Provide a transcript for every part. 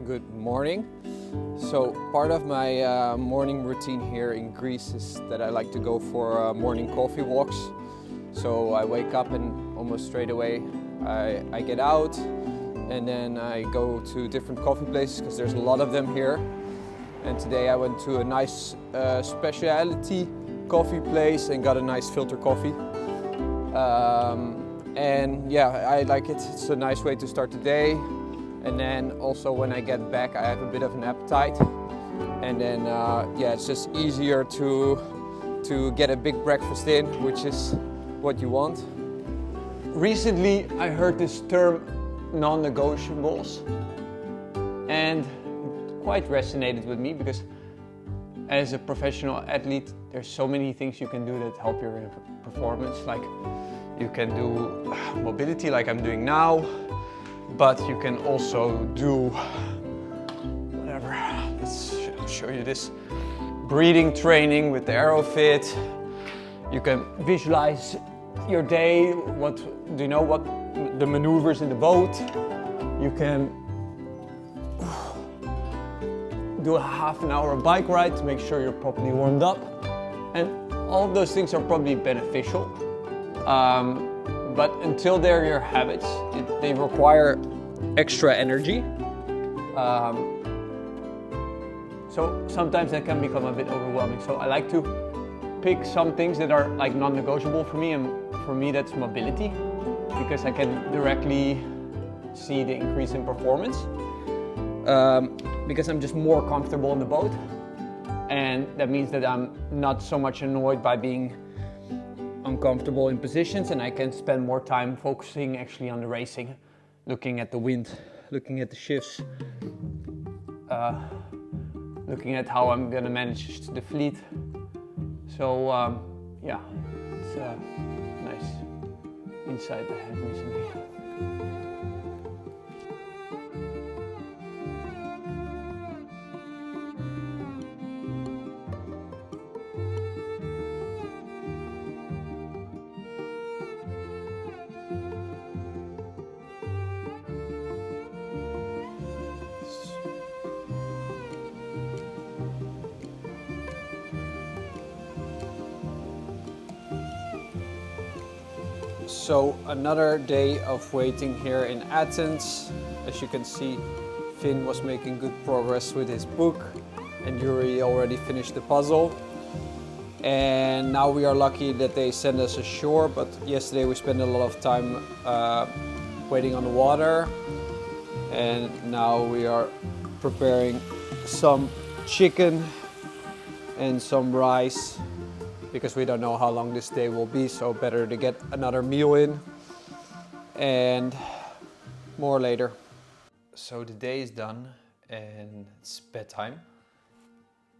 Good morning. So part of my morning routine here in Greece is that I like to go for morning coffee walks. So I wake up and almost straight away I get out and then I go to different coffee places because there's a lot of them here. And today I went to a nice specialty coffee place and got a nice filter coffee. And yeah, I like it. It's a nice way to start the day. And then also when I get back, I have a bit of an appetite. And then yeah, it's just easier to get a big breakfast in, which is what you want. Recently, I heard this term non-negotiables, and it quite resonated with me because as a professional athlete, there's so many things you can do that help your performance. Like you can do mobility like I'm doing now, but you can also do whatever. Let's show you this. Breathing training with the Aerofit. You can visualize your day. What the maneuvers in the boat. You can do a half an hour bike ride to make sure you're properly warmed up. And all of those things are probably beneficial. But until they're your habits, they require extra energy. So sometimes that can become a bit overwhelming. So I like to pick some things that are like non-negotiable for me, and for me that's mobility, because I can directly see the increase in performance. Because I'm just more comfortable in the boat, and that means that I'm not so much annoyed by being uncomfortable in positions, and I can spend more time focusing actually on the racing, looking at the wind, looking at the shifts, looking at how I'm gonna manage the fleet. So yeah, it's a nice insight I had recently. So another day of waiting here in Athens. As you can see, Finn was making good progress with his book and Yuri already finished the puzzle. And now we are lucky that they send us ashore, but yesterday we spent a lot of time waiting on the water. And now we are preparing some chicken and some rice, because we don't know how long this day will be, so better to get another meal in, and more later. So the day is done and it's bedtime,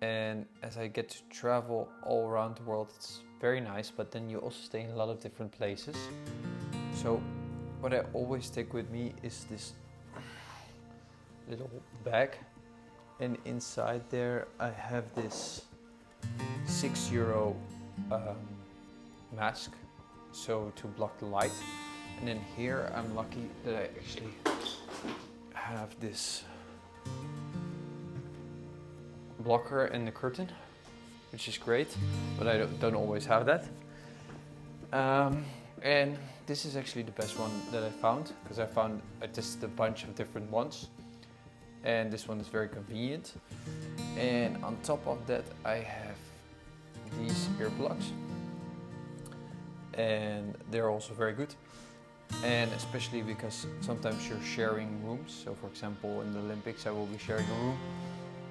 and as I get to travel all around the world, it's very nice, but then you also stay in a lot of different places. So what I always take with me is this little bag, and inside there I have this €6 mask, so to block the light. And then here I'm lucky that I actually have this blocker in the curtain, which is great, but I don't always have that. And this is actually the best one that I found, because I tested a bunch of different ones, and this one is very convenient. And on top of that I have these earplugs, and they're also very good, and especially because sometimes you're sharing rooms. So for example in the Olympics I will be sharing a room,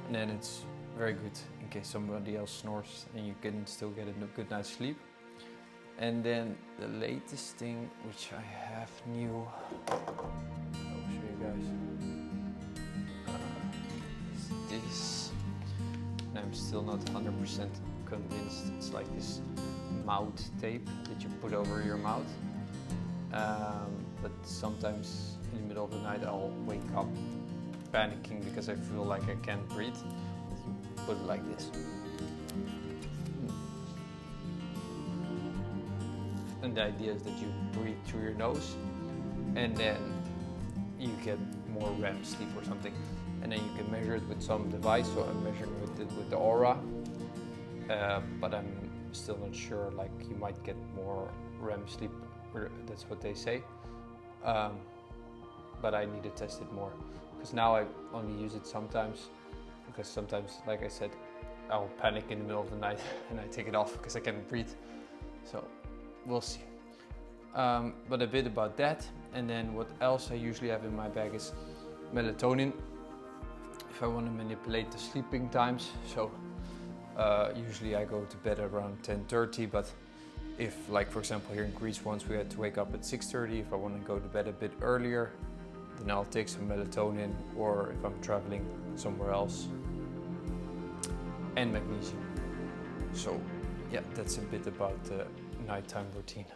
and then it's very good in case somebody else snores and you can still get a good night's sleep. And then the latest thing which I have new, I'll show you guys, is this, and I'm still not 100% convinced. It's like this mouth tape that you put over your mouth, but sometimes in the middle of the night I'll wake up panicking because I feel like I can't breathe. You put it like this, and the idea is that you breathe through your nose and then you get more REM sleep or something. and then you can measure it with some device. So I'm measuring it with the Oura, but I'm still not sure. Like, you might get more REM sleep, or that's what they say. But I need to test it more, because now I only use it sometimes, because sometimes, like I said, I'll panic in the middle of the night and I take it off because I can't breathe. So we'll see. But a bit about that. And then what else I usually have in my bag is melatonin, if I want to manipulate the sleeping times. So usually I go to bed around 10:30, but if, like for example here in Greece once we had to wake up at 6:30, if I want to go to bed a bit earlier, then I'll take some melatonin, or if I'm traveling somewhere else, and magnesium. So yeah, that's a bit about the nighttime routine.